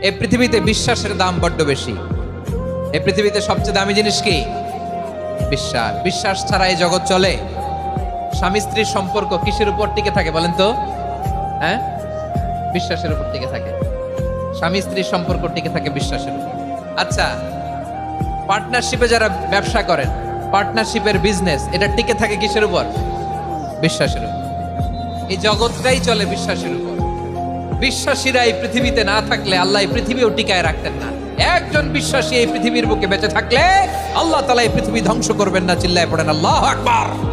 এই পৃথিবীতে বিশ্বাসের দাম বড্ড বেশি। এই পৃথিবীতে সবচেয়ে দামি জিনিস কি? বিশ্বাস। বিশ্বাস ছাড়া এই জগৎ চলে? স্বামী স্ত্রীর সম্পর্ক কিসের উপর টিকে থাকে বলেন তো? হ্যাঁ, বিশ্বাসের উপর টিকে থাকে। স্বামী স্ত্রীর সম্পর্ক টিকে থাকে বিশ্বাসের উপর। আচ্ছা, পার্টনারশিপে যারা ব্যবসা করেন, পার্টনারশিপের বিজনেস, এটা টিকে থাকে কিসের উপর? বিশ্বাসের উপর। এই জগৎটাই চলে বিশ্বাসের উপর। বিশ্বাসীরা এই পৃথিবীতে না থাকলে আল্লাহ এই পৃথিবীও টিকায় রাখতেন না। একজন বিশ্বাসী এই পৃথিবীর বুকে বেঁচে থাকলে আল্লাহ তাআলা এই পৃথিবী ধ্বংস করবেন না। চিল্লায় পড়েন আল্লাহু আকবার।